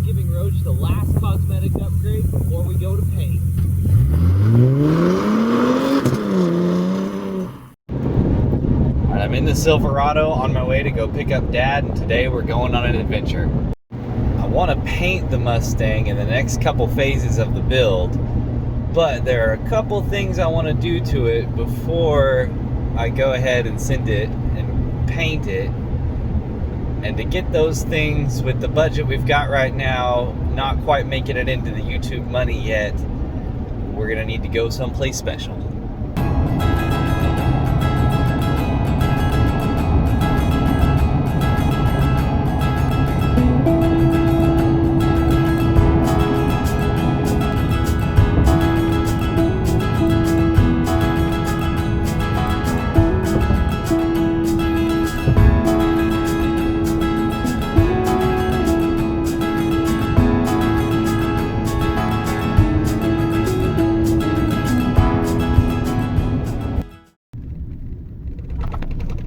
giving Roach the last cosmetic upgrade before we go to paint. Alright, I'm in the Silverado on my way to go pick up Dad, and today we're going on an adventure. I want to paint the Mustang in the next couple phases of the build, but there are a couple things I want to do to it before I go ahead and send it and paint it. And to get those things with the budget we've got right now, not quite making it into the YouTube money yet, we're gonna need to go someplace special.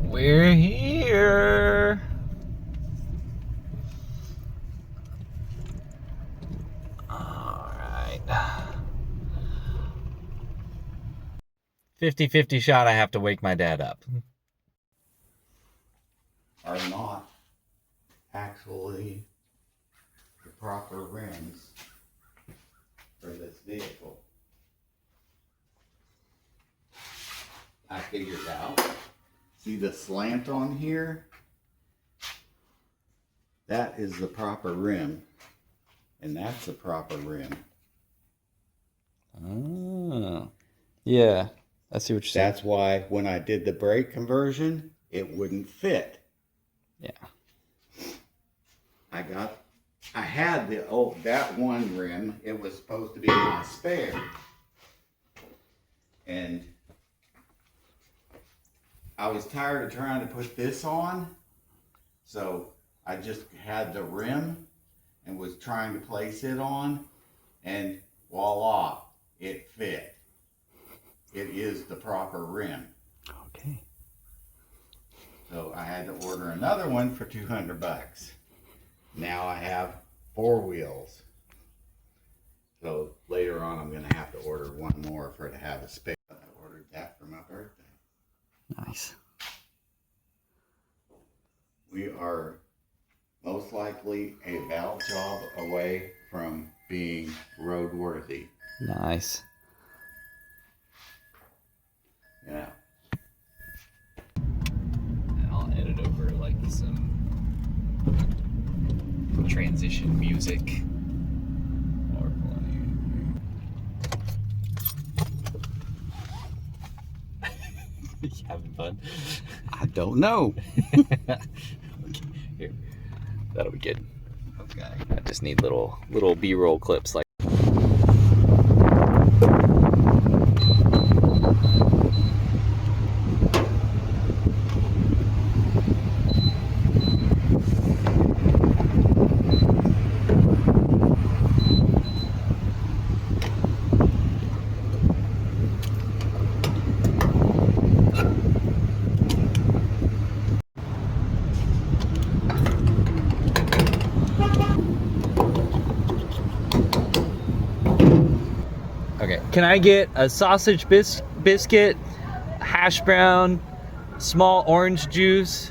We're here. All right. 50-50 shot I have to wake my dad up. Are not actually the proper rims for this vehicle. I figured out. See the slant on here? That is the proper rim. And that's the proper rim. Oh. Yeah, I see what you're saying. That's why when I did the brake conversion, it wouldn't fit. Yeah. I had that one rim. It was supposed to be my spare. And I was tired of trying to put this on, so I just had the rim and was trying to place it on, and voila, it fit. It is the proper rim. Okay. So I had to order another one for $200. Now I have 4 wheels. So later on I'm going to have to order one more for to have a spare. I ordered that for my birthday. Nice. We are most likely a valve job away from being roadworthy. Nice. Yeah. And I'll edit over like some transition music. Or you having fun? I don't know. Okay, here. That'll be good. Okay. I just need little B-roll clips like. Okay, can I get a sausage biscuit, hash brown, small orange juice,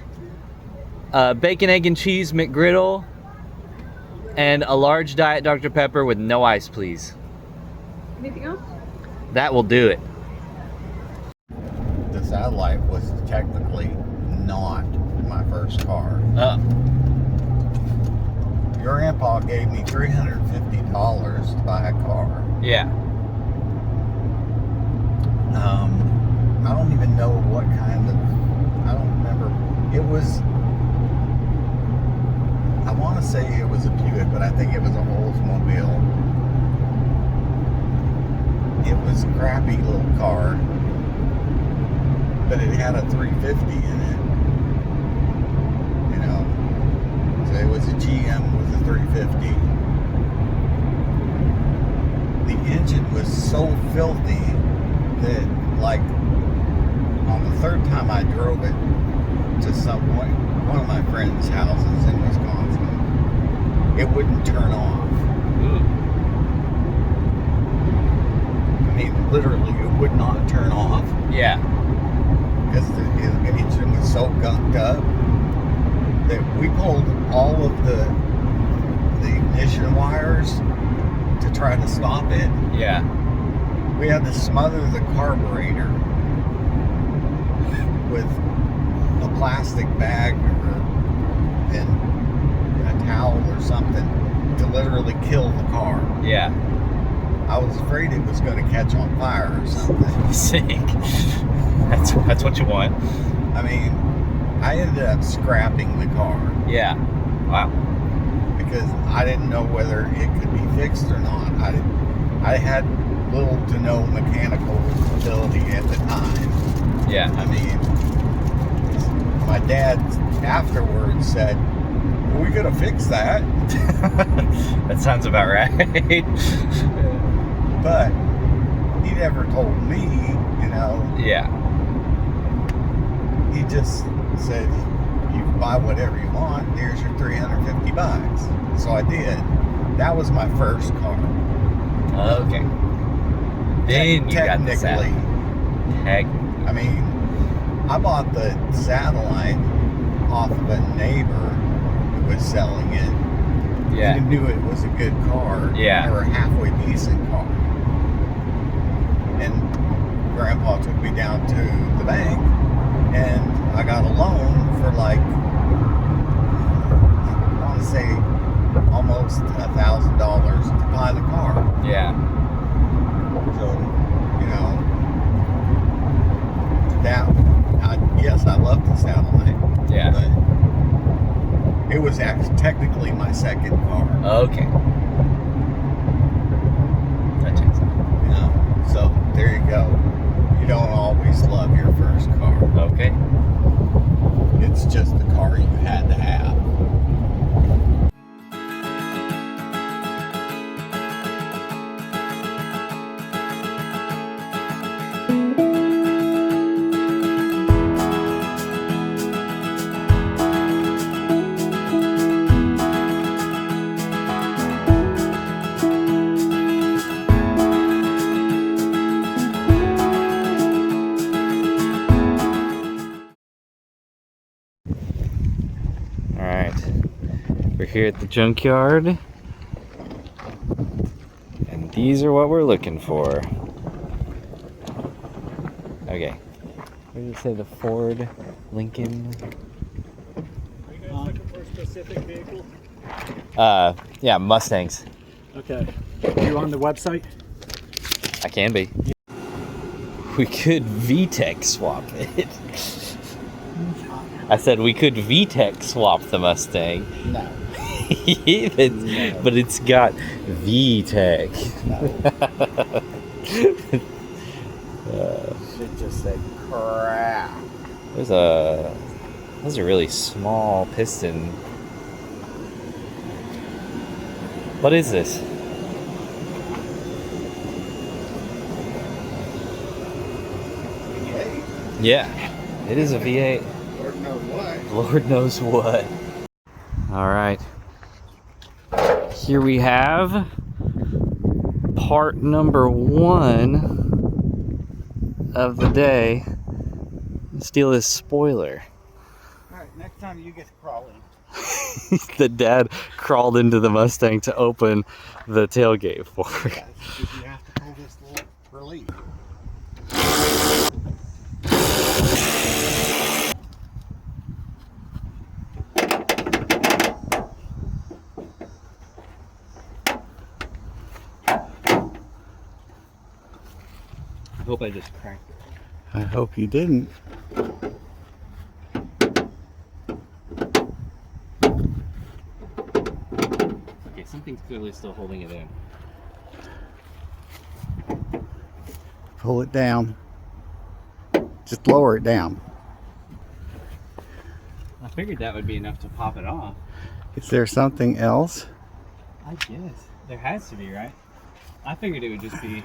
bacon, egg, and cheese McGriddle, and a large Diet Dr. Pepper with no ice, please? Anything else? That will do it. The Satellite was technically not my first car. Your grandpa gave me $350 to buy a car. Yeah. I don't even know what kind of, I don't remember. It was, I want to say it was a Buick, but I think it was a Oldsmobile. It was a crappy little car, but it had a 350 in it. You know, so it was a GM with a 350. The engine was so filthy that, like, on the third time I drove it to one of my friend's houses in Wisconsin, it wouldn't turn off. Ooh. I mean, literally, it would not turn off Yeah. because the engine was so gunked up that we pulled all of the ignition wires to try to stop it. Yeah. We had to smother the carburetor with a plastic bag and a towel or something to literally kill the car. Yeah. I was afraid it was going to catch on fire or something. Sick. That's what you want. I mean, I ended up scrapping the car Yeah. Wow. because I didn't know whether it could be fixed or not. I had little to no mechanical ability at the time. Yeah. I mean, my dad afterwards said, well, we could have fixed that. That sounds about right. But he never told me, you know. Yeah. He just said, you can buy whatever you want. Here's your $350. So I did. That was my first car. Okay. Then you got the Technically. Heck. I mean, I bought the satellite off of a neighbor who was selling it. Yeah. He knew it was a good car. Yeah. Or a halfway decent car. And Grandpa took me down to the bank, and I got a loan for like, I want to say almost $1,000 to buy the car. Yeah. So, you know, yes, I love the satellite. Yeah. But it was actually technically my second car. Okay. That checks out. You know, so there you go. You don't always love your first car. Okay. It's just the car you had to have. We're here at the junkyard, and these are what we're looking for. Okay. What did it say? The Ford Lincoln? Are you guys looking for a specific vehicle? Yeah, Mustangs. Okay. Are you on the website? I can be. We could VTEC swap it. I said we could VTEC swap the Mustang. No. But it's got VTEC. Shit just said crap. There's a really small piston. What is this? Yeah, it is a V8. Lord knows what. Lord knows what. All right. Here we have part number 1 of the day. Steal this spoiler. Alright, next time you get to crawl in. The dad crawled into the Mustang to open the tailgate for it. Yeah, you have to pull this little relief. I hope I just cracked it. I hope you didn't. Okay, something's clearly still holding it in. Pull it down. Just lower it down. I figured that would be enough to pop it off. Is there something else? I guess. There has to be, right? I figured it would just be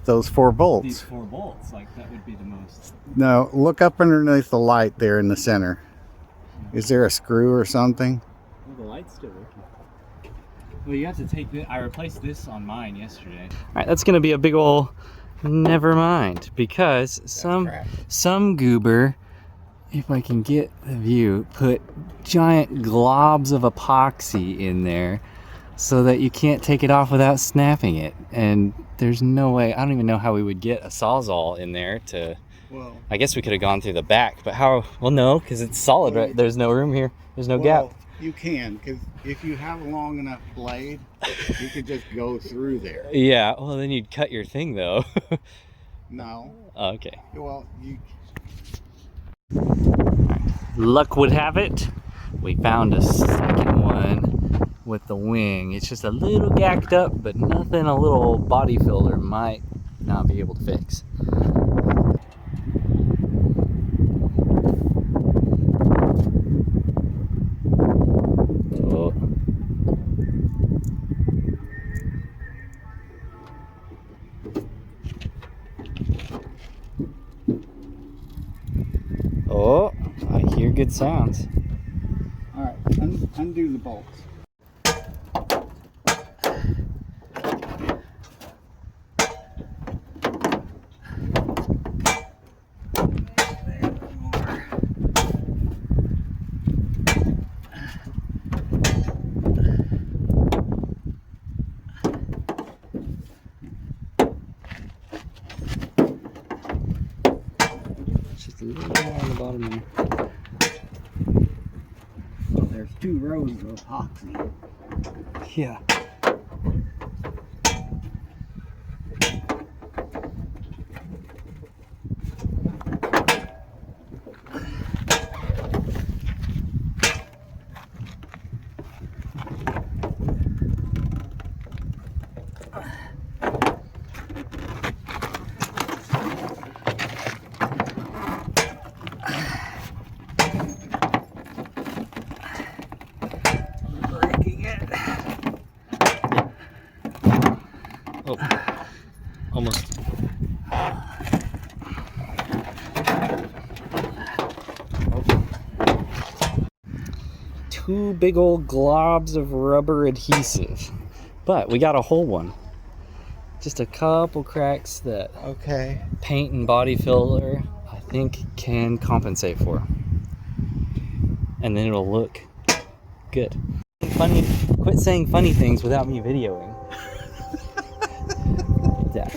Those 4 these bolts. 4 bolts. Like, that would be the most... No, look up underneath the light there in the center. Is there a screw or something? Well, the light light's still working. Well, you have to take this. I replaced this on mine yesterday. All right, that's gonna be a big ol' never mind, because some goober, if I can get the view, put giant globs of epoxy in there so that you can't take it off without snapping it. And there's no way, I don't even know how we would get a Sawzall in there to, Well, I guess we could have gone through the back, but how, well no, because it's solid, right? There's no room here, there's no gap. You can, because if you have a long enough blade, you could just go through there. Yeah, well then you'd cut your thing though. No. Oh, okay. Well, you... Luck would have it, we found a second one with the wing. It's just a little gacked up, but nothing a little body filler might not be able to fix. Oh. Oh, I hear good sounds. All right, undo the bolts. Just a little more on the bottom there. Well, there's 2 rows of epoxy. Yeah. Oh, almost. Two big old globs of rubber adhesive, but we got a whole one. Just a couple cracks that paint and body filler, I think, can compensate for. And then it'll look good. Funny, quit saying funny things without me videoing. Yeah.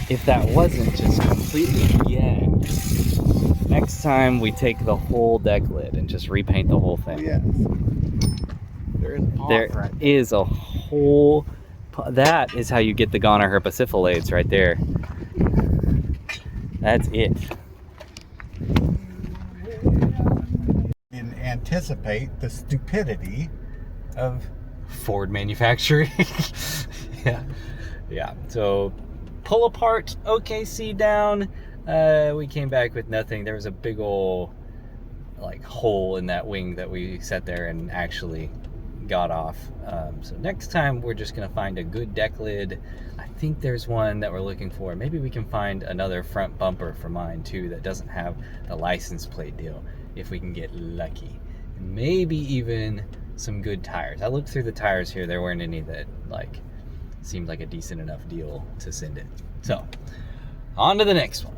If that wasn't just completely yanked, next time we take the whole deck lid and just repaint the whole thing. Yes. There is a whole, that is how you get the goner herpacifilades right there. That's it. And anticipate the stupidity of Ford manufacturing. Yeah, so pull apart OKC down, we came back with nothing. There was a big old like hole in that wing that we set there and actually got off. So next time we're just gonna find a good deck lid. I think there's one that we're looking for. Maybe we can find another front bumper for mine too that doesn't have the license plate deal, if we can get lucky. And maybe even some good tires. I looked through the tires here, there weren't any that like seemed like a decent enough deal to send it. So on to the next one.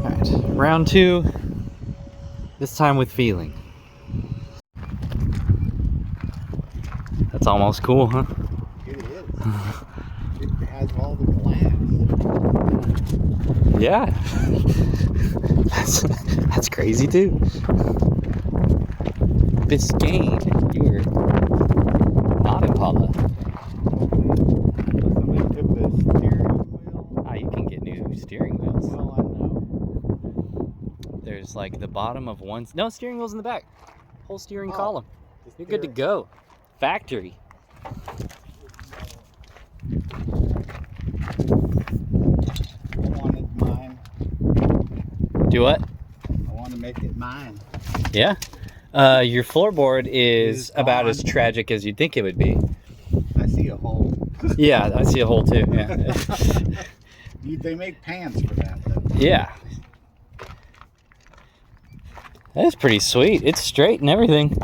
All right, round 2, this time with feeling. That's almost cool, huh? it is. It has all the glass. Yeah, that's crazy too. Biscayne, you were not Impala. Somebody took the steering wheel. Ah, you can get new steering wheels. Well, I know. There's like the bottom of one. No, steering wheel's in the back. Whole steering column. The You're good to steering- go. Factory. I wanted mine. Do what? I want to make it mine. Yeah. Your floorboard is Is about gone. as tragic as you'd think it would be. I see a hole. Yeah, I see a hole too. Yeah. They make pans for that though. Yeah. That's pretty sweet. It's straight and everything.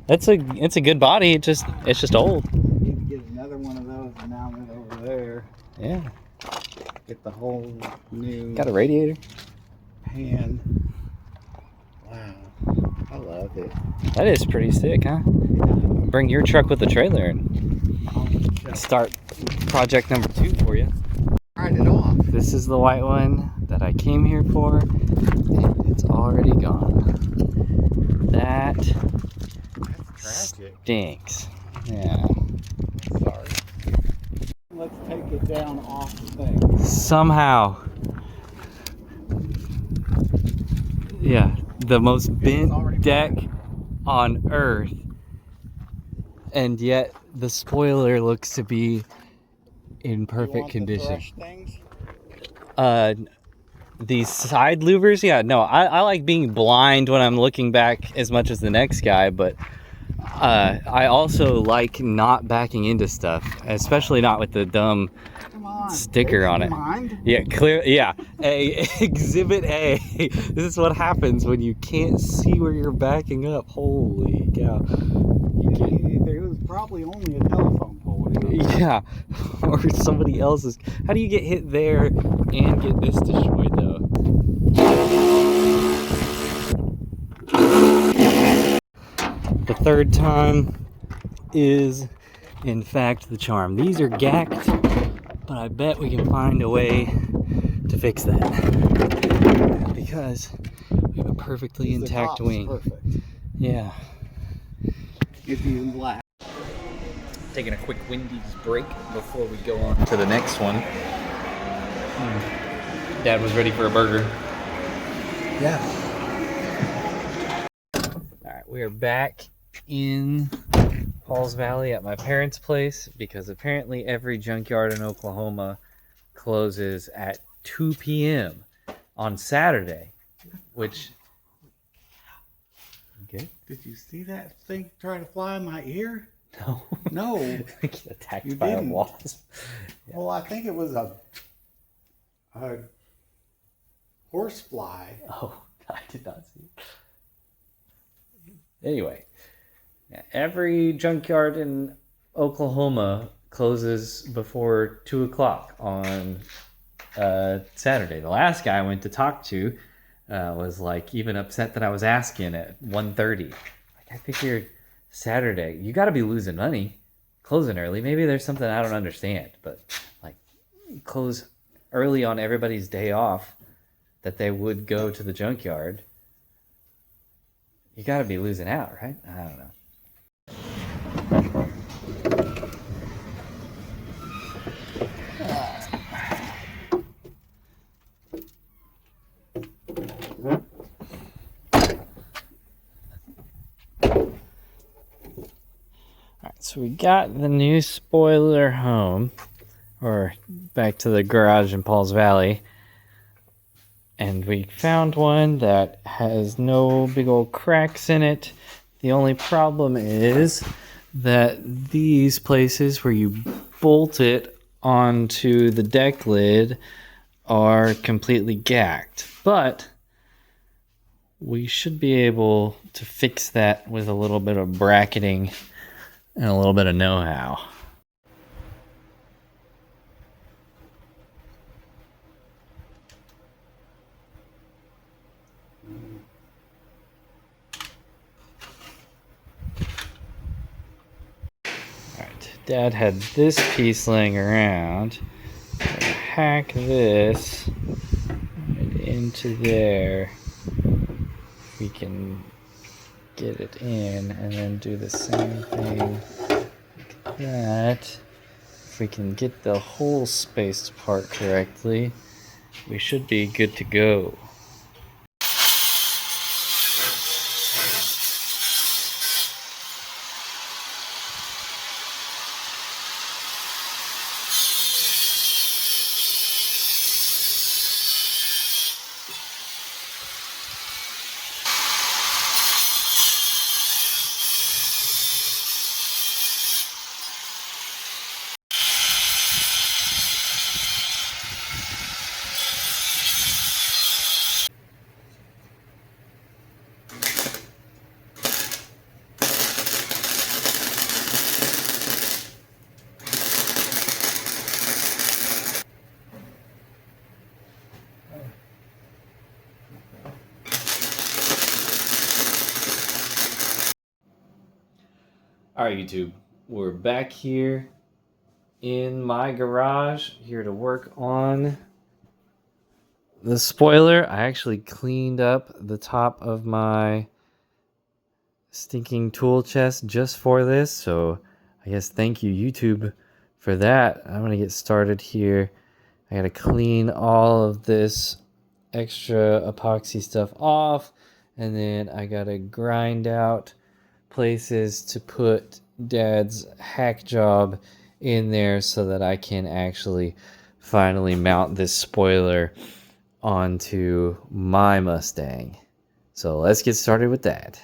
It's a good body. It's just old. Need to get another one of those and mount it over there. Yeah. Get the whole new Got a radiator. pan. Wow, I love it. That is pretty sick, huh? Bring your truck with the trailer and start project number 2 for you. Ride it off. This is the white one that I came here for, and it's already gone. That's tragic. stinks. Yeah. Sorry. Let's take it down off the thing. Somehow. Yeah, the most bent deck on earth, and yet the spoiler looks to be in perfect condition. These side louvers, yeah, no, I like being blind when I'm looking back as much as the next guy, but I also like not backing into stuff, especially not with the dumb sticker on it. Yeah, clear. Yeah, Exhibit A. This is what happens when you can't see where you're backing up. Holy cow! There was probably only a telephone pole. Yeah, or somebody else's. How do you get hit there and get this destroyed though? The third time is, in fact, the charm. These are gacked, but I bet we can find a way to fix that because we have a perfectly intact wing. Perfect. Yeah. If you laugh. Taking a quick Wendy's break before we go on to the next one. Dad was ready for a burger. Yeah. Alright, we are back in Pauls Valley at my parents' place because apparently every junkyard in Oklahoma closes at 2 p.m. on Saturday, which... Okay. Did you see that thing try to fly in my ear? No. No. Get attacked You by a didn't. wasp. Yeah. Well, I think it was a horsefly. Oh, I did not see it. Anyway, every junkyard in Oklahoma closes before 2 o'clock on Saturday. The last guy I went to talk to was like even upset that I was asking at 1:30. Like, I figured Saturday, you got to be losing money closing early. Maybe there's something I don't understand, but like close early on everybody's day off that they would go to the junkyard. You got to be losing out, right? I don't know. So we got the new spoiler home, or back to the garage in Pauls Valley, and we found one that has no big old cracks in it. The only problem is that these places where you bolt it onto the deck lid are completely gacked, but we should be able to fix that with a little bit of bracketing and a little bit of know-how. Alright, Dad had this piece laying around. Hack this right into there. We can get it in and then do the same thing like that. If we can get the whole spaced apart correctly, we should be good to go. Alright, YouTube, we're back here in my garage, here to work on the spoiler. I actually cleaned up the top of my stinking tool chest just for this, so I guess thank you, YouTube, for that. I'm gonna get started here. I gotta clean all of this extra epoxy stuff off, and then I gotta grind out places to put Dad's hack job in there so that I can actually finally mount this spoiler onto my Mustang. So let's get started with that.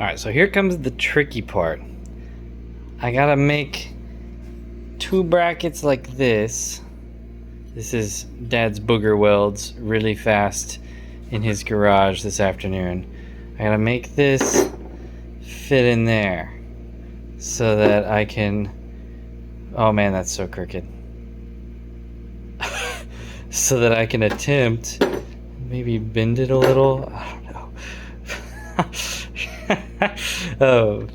Alright, so here comes the tricky part. I gotta make two brackets like this. This is Dad's booger welds really fast in his garage this afternoon. I gotta make this fit in there so that I can... Oh man, that's so crooked. So that I can attempt maybe bend it a little. I don't know. Oh.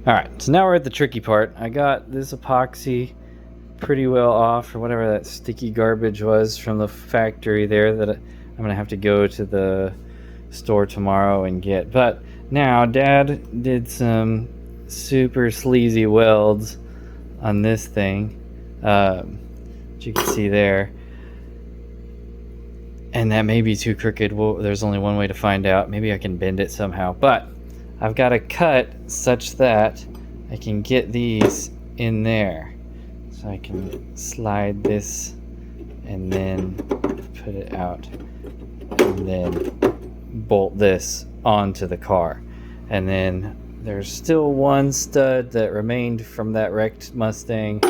Alright, so now we're at the tricky part. I got this epoxy pretty well off, or whatever that sticky garbage was from the factory there that I'm going to have to go to the store tomorrow and get. But now Dad did some super sleazy welds on this thing, as you can see there. And that may be too crooked. Well, there's only one way to find out. Maybe I can bend it somehow. But I've got to cut such that I can get these in there. So I can slide this and then put it out. And then bolt this onto the car. And then there's still one stud that remained from that wrecked Mustang.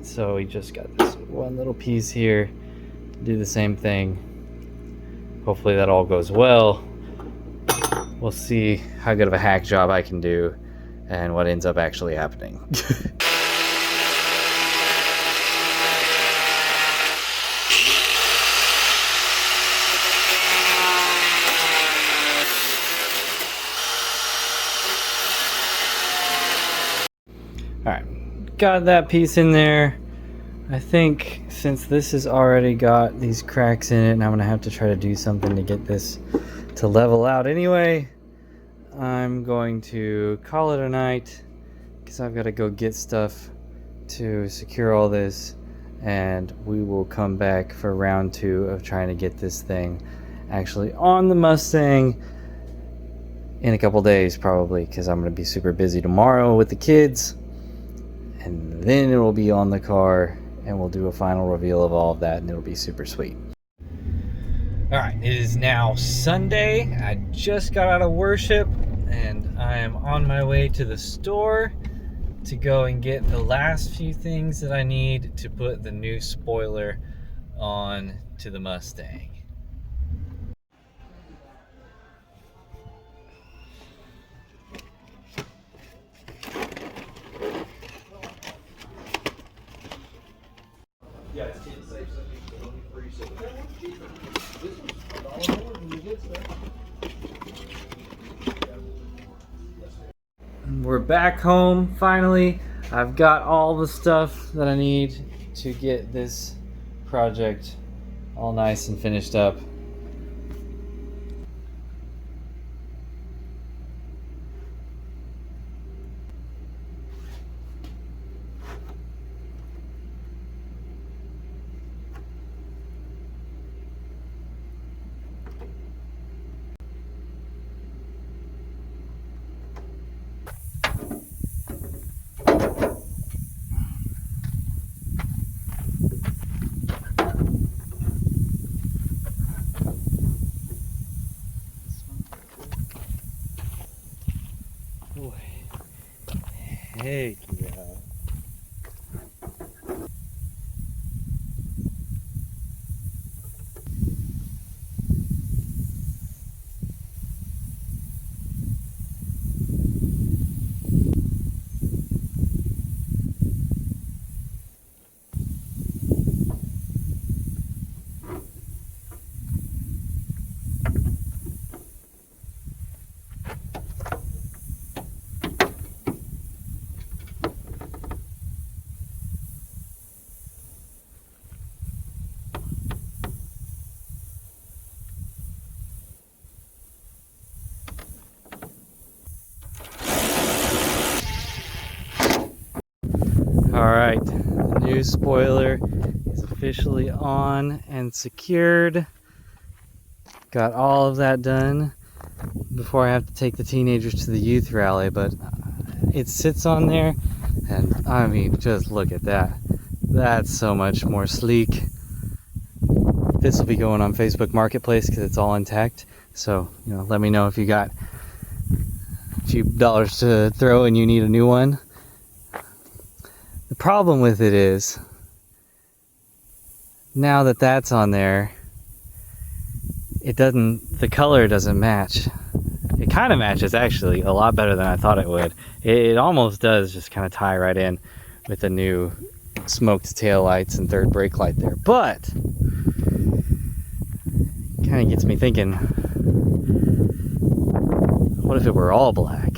So we just got this one little piece here. Do the same thing. Hopefully that all goes well. We'll see how good of a hack job I can do and what ends up actually happening. Alright, got that piece in there. I think since this has already got these cracks in it, and I'm gonna have to try to do something to get this to level out anyway, I'm going to call it a night because I've got to go get stuff to secure all this, and we will come back for round 2 of trying to get this thing actually on the Mustang in a couple days probably, because I'm gonna be super busy tomorrow with the kids, and then it will be on the car. And we'll do a final reveal of all of that, and it'll be super sweet. Alright, it is now Sunday. I just got out of worship, and I am on my way to the store to go and get the last few things that I need to put the new spoiler on to the Mustang. We're back home finally. I've got all the stuff that I need to get this project all nice and finished up. boy. Heck yeah. Alright, the new spoiler is officially on and secured. Got all of that done before I have to take the teenagers to the youth rally, but it sits on there, and I mean, just look at that. That's so much more sleek. This will be going on Facebook Marketplace because it's all intact. So, you know, let me know if you got a few dollars to throw and you need a new one. The problem with it is, now that that's on there, the color doesn't match. It kind of matches actually a lot better than I thought it would. It almost does just kind of tie right in with the new smoked tail lights and third brake light there. But kind of gets me thinking, what if it were all black?